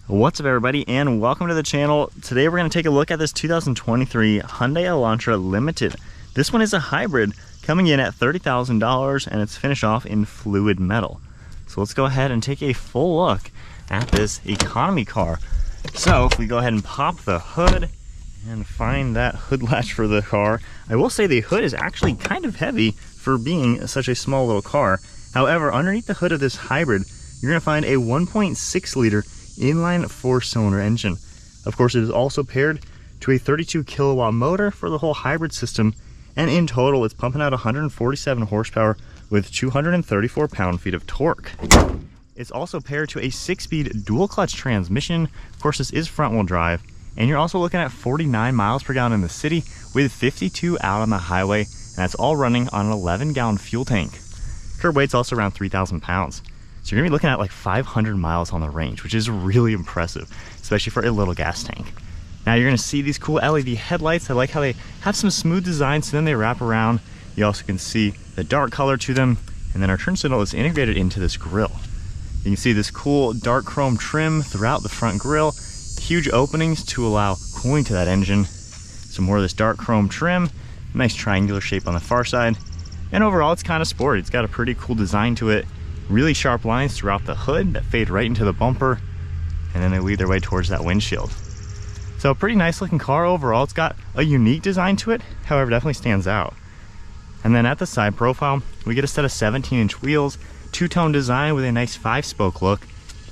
What's up everybody, and welcome to the channel. Today we're going to take a look at this 2023 Hyundai Elantra Limited. This one is a hybrid coming in at $30,000 and it's finished off in fluid metal. So let's go ahead and take a full look at this economy car. So if we go ahead and pop the hood and find that hood latch for the car, I will say the hood is actually kind of heavy for being such a small little car. However, underneath the hood of this hybrid, you're going to find a 1.6 liter inline 4-cylinder engine. Of course, it is also paired to a 32 kilowatt motor for the whole hybrid system, and in total it's pumping out 147 horsepower with 234 pound-feet of torque. It's also paired to a 6-speed dual clutch transmission. Of course, this is front-wheel drive, and you're also looking at 49 miles per gallon in the city with 52 out on the highway, and that's all running on an 11-gallon fuel tank. Curb weight's also around 3,000 pounds. So you're gonna be looking at like 500 miles on the range, which is really impressive, especially for a little gas tank. Now you're gonna see these cool LED headlights. I like how they have some smooth design, so then they wrap around. You also can see the dark color to them, and then our turn signal is integrated into this grille. You can see this cool dark chrome trim throughout the front grille, huge openings to allow cooling to that engine. Some more of this dark chrome trim, nice triangular shape on the far side, and overall it's kind of sporty. It's got a pretty cool design to it. Really sharp lines throughout the hood that fade right into the bumper, and then they lead their way towards that windshield. So a pretty nice looking car overall. It's got a unique design to it, however definitely stands out. And then at the side profile, we get a set of 17-inch wheels, two-tone design with a nice 5-spoke look,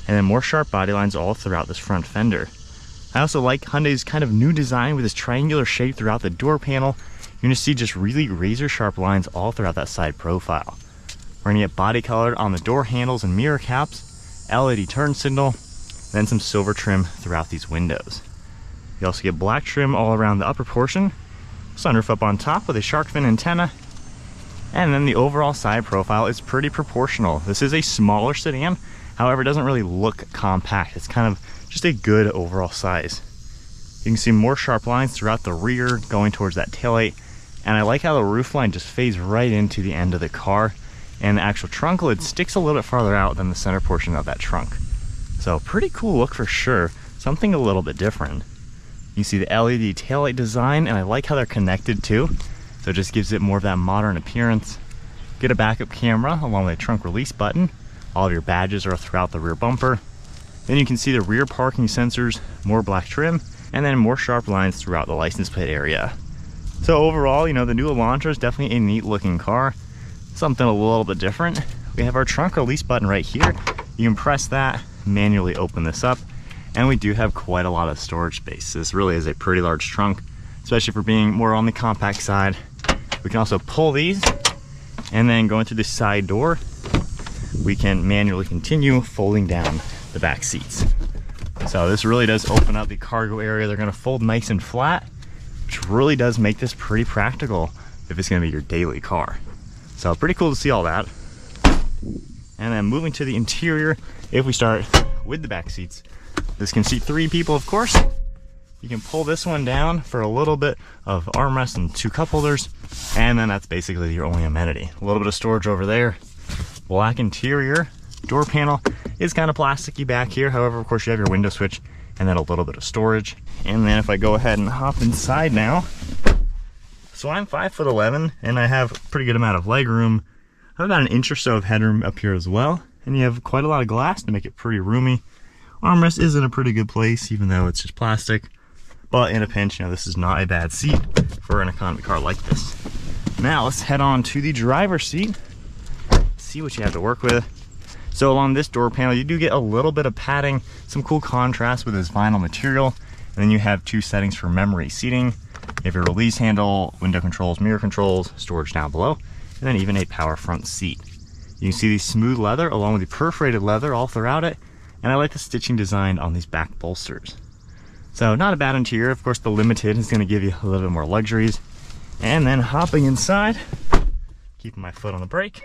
and then more sharp body lines all throughout this front fender. I also like Hyundai's kind of new design with this triangular shape throughout the door panel. You're gonna see just really razor sharp lines all throughout that side profile. We're gonna get body colored on the door handles and mirror caps, LED turn signal, then some silver trim throughout these windows. You also get black trim all around the upper portion, sunroof up on top with a shark fin antenna, and then the overall side profile is pretty proportional. This is a smaller sedan, however it doesn't really look compact. It's kind of just a good overall size. You can see more sharp lines throughout the rear going towards that taillight, and I like how the roofline just fades right into the end of the car, and the actual trunk lid sticks a little bit farther out than the center portion of that trunk. So pretty cool look for sure, something a little bit different. You see the LED taillight design, and I like how they're connected too, so it just gives it more of that modern appearance. Get a backup camera along with a trunk release button. All of your badges are throughout the rear bumper. Then you can see the rear parking sensors, more black trim, and then more sharp lines throughout the license plate area. So overall, you know, the new Elantra is definitely a neat looking car. Something a little bit different. We have our trunk release button right here. You can press that, manually open this up, and we do have quite a lot of storage space. This really is a pretty large trunk, especially for being more on the compact side. We can also pull these, and then going through the side door, we can manually continue folding down the back seats. So this really does open up the cargo area. They're gonna fold nice and flat, which really does make this pretty practical if it's gonna be your daily car. So pretty cool to see all that. And then moving to the interior, if we start with the back seats, this can seat 3 people, of course. You can pull this one down for a little bit of armrest and 2 cup holders, and then that's basically your only amenity. A little bit of storage over there. Black interior. Door panel is kind of plasticky back here. However, of course, you have your window switch and then a little bit of storage. And then if I go ahead and hop inside now, so I'm 5'11", and I have a pretty good amount of leg room. I have about an inch or so of headroom up here as well, and you have quite a lot of glass to make it pretty roomy. Armrest is in a pretty good place, even though it's just plastic. But in a pinch, you know, this is not a bad seat for an economy car like this. Now let's head on to the driver's seat. See what you have to work with. So along this door panel, you do get a little bit of padding, some cool contrast with this vinyl material, and then you have 2 settings for memory seating. You have your release handle, window controls, mirror controls, storage down below, and then even a power front seat. You can see the smooth leather along with the perforated leather all throughout it, and I like the stitching design on these back bolsters. So not a bad interior. Of course, the Limited is going to give you a little bit more luxuries. And then hopping inside, keeping my foot on the brake.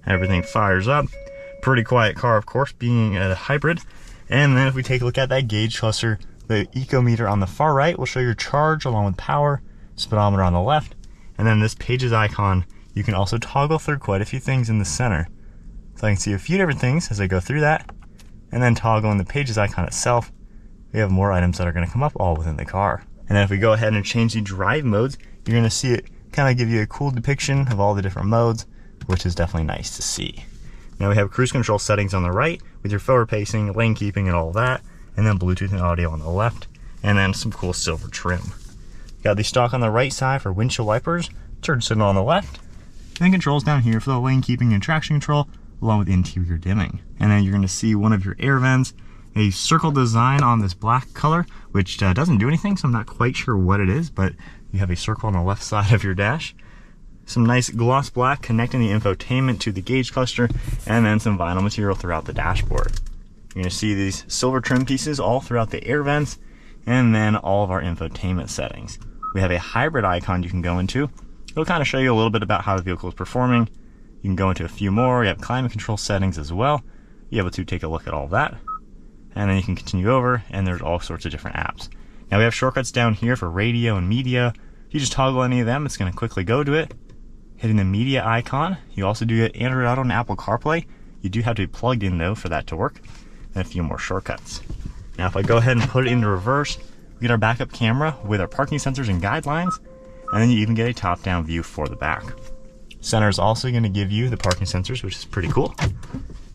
Everything fires up. Pretty quiet car, of course, being a hybrid. And then if we take a look at that gauge cluster, the eco meter on the far right will show your charge along with power, speedometer on the left, and then this pages icon, you can also toggle through quite a few things in the center. So I can see a few different things as I go through that. And then toggling the pages icon itself, we have more items that are going to come up all within the car. And then if we go ahead and change the drive modes, you're going to see it kind of give you a cool depiction of all the different modes, which is definitely nice to see. Now we have cruise control settings on the right with your forward pacing, lane keeping, and all that, and then Bluetooth and audio on the left, and then some cool silver trim. Got the stalk on the right side for windshield wipers, turn signal on the left, and then controls down here for the lane keeping and traction control, along with interior dimming. And then you're going to see one of your air vents, a circle design on this black color, which doesn't do anything, so I'm not quite sure what it is, but you have a circle on the left side of your dash. Some nice gloss black connecting the infotainment to the gauge cluster, and then some vinyl material throughout the dashboard. You're going to see these silver trim pieces all throughout the air vents, and then all of our infotainment settings. We have a hybrid icon you can go into. It'll kind of show you a little bit about how the vehicle is performing. You can go into a few more. You have climate control settings as well. You're able to take a look at all that. And then you can continue over, and there's all sorts of different apps. Now we have shortcuts down here for radio and media. If you just toggle any of them, it's going to quickly go to it. Hitting the media icon, you also do get Android Auto and Apple CarPlay. You do have to be plugged in though for that to work. And a few more shortcuts. Now if I go ahead and put it into reverse, we get our backup camera with our parking sensors and guidelines, and then you even get a top-down view for the back. Center is also going to give you the parking sensors, which is pretty cool.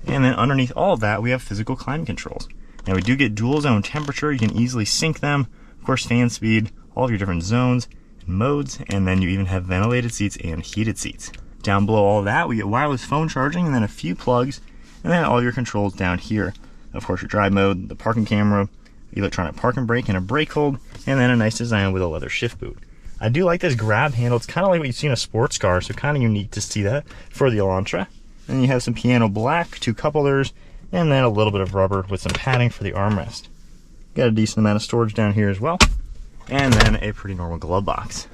And then underneath all of that, we have physical climate controls. Now we do get dual zone temperature. You can easily sync them. Of course, fan speed, all of your different zones and modes, and then you even have ventilated seats and heated seats. Down below all of that, we get wireless phone charging, and then a few plugs, and then all your controls down here. Of course, your drive mode, the parking camera, electronic park and brake, and a brake hold, and then a nice design with a leather shift boot. I do like this grab handle. It's kind of like what you see in a sports car, so kind of unique to see that for the Elantra. And you have some piano black, 2 cup holders, and then a little bit of rubber with some padding for the armrest. Got a decent amount of storage down here as well, and then a pretty normal glove box.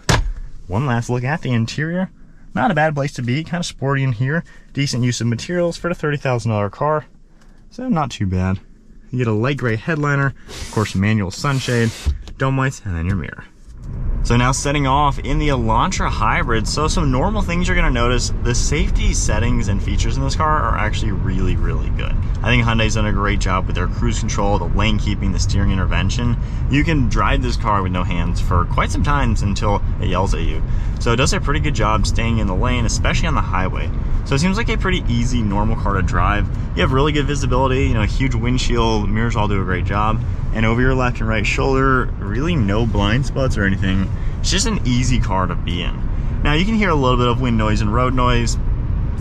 One last look at the interior. Not a bad place to be, kind of sporty in here. Decent use of materials for the $30,000 car, so not too bad. You get a light gray headliner, of course manual sunshade, dome lights, and then your mirror. So now setting off in the Elantra Hybrid, so some normal things you're gonna notice, the safety settings and features in this car are actually really, really good. I think Hyundai's done a great job with their cruise control, the lane keeping, the steering intervention. You can drive this car with no hands for quite some time until it yells at you. So it does a pretty good job staying in the lane, especially on the highway. So it seems like a pretty easy, normal car to drive. You have really good visibility, you know, huge windshield, mirrors all do a great job. And over your left and right shoulder, really no blind spots or anything. It's just an easy car to be in. Now you can hear a little bit of wind noise and road noise.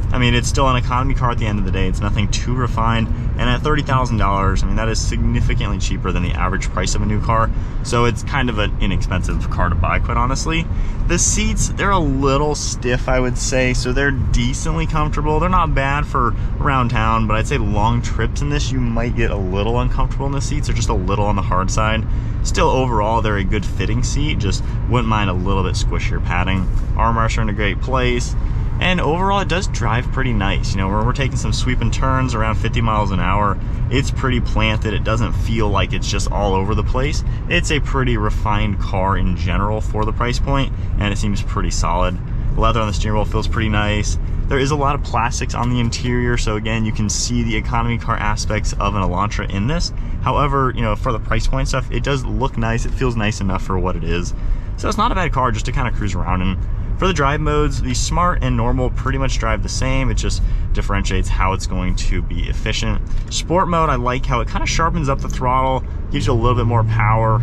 I mean, it's still an economy car at the end of the day. It's nothing too refined. And at $30,000, I mean, that is significantly cheaper than the average price of a new car. So it's kind of an inexpensive car to buy, quite honestly. The seats, they're a little stiff, I would say. So they're decently comfortable. They're not bad for around town, but I'd say long trips in this, you might get a little uncomfortable in the seats. They're just a little on the hard side. Still, overall, they're a good fitting seat. Just wouldn't mind a little bit squishier padding. Armrests are in a great place. And overall, it does drive pretty nice. You know, we're taking some sweeping turns around 50 miles an hour. It's pretty planted. It doesn't feel like it's just all over the place. It's a pretty refined car in general for the price point, and it seems pretty solid. The leather on the steering wheel feels pretty nice. There is a lot of plastics on the interior, so again, you can see the economy car aspects of an Elantra in this. However, you know, for the price point stuff, it does look nice. It feels nice enough for what it is. So it's not a bad car just to kind of cruise around in. For the drive modes, the Smart and Normal pretty much drive the same. It just differentiates how it's going to be efficient. Sport mode, I like how it kind of sharpens up the throttle, gives you a little bit more power.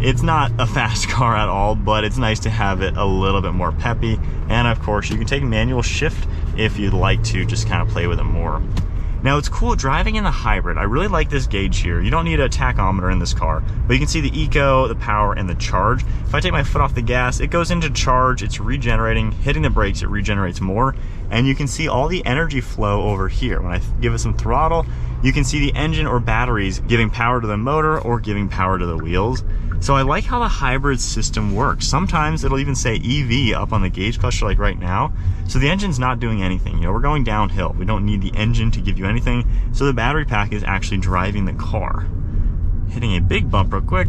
It's not a fast car at all, but it's nice to have it a little bit more peppy. And of course, you can take manual shift if you'd like to just kind of play with it more. Now it's cool driving in the hybrid. I really like this gauge here. You don't need a tachometer in this car, but you can see the eco, the power, and the charge. If I take my foot off the gas, it goes into charge, it's regenerating. Hitting the brakes, it regenerates more. And you can see all the energy flow over here. When I give it some throttle, you can see the engine or batteries giving power to the motor or giving power to the wheels. So I like how the hybrid system works. Sometimes it'll even say EV up on the gauge cluster like right now. So the engine's not doing anything. You know, we're going downhill. We don't need the engine to give you anything. So the battery pack is actually driving the car. Hitting a big bump real quick.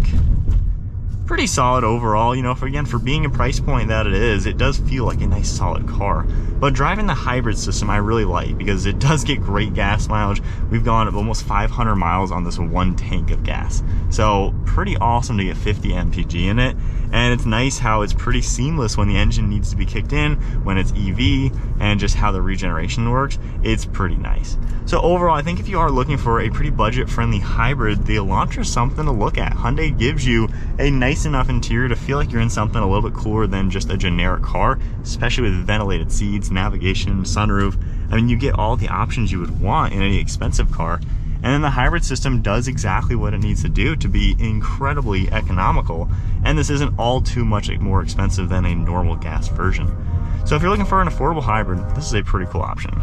pretty solid overall. You know, for being a price point that it is, it does feel like a nice solid car. But driving the hybrid system I really like, because it does get great gas mileage. We've gone up almost 500 miles on this one tank of gas, so pretty awesome to get 50 mpg in it. And it's nice how it's pretty seamless when the engine needs to be kicked in, when it's EV, and just how the regeneration works. It's pretty nice. So overall, I think if you are looking for a pretty budget-friendly hybrid, the Elantra is something to look at. Hyundai gives you a nice enough interior to feel like you're in something a little bit cooler than just a generic car, especially with ventilated seats, navigation, sunroof. I mean, you get all the options you would want in any expensive car. And then the hybrid system does exactly what it needs to do to be incredibly economical. And this isn't all too much more expensive than a normal gas version. So if you're looking for an affordable hybrid, this is a pretty cool option.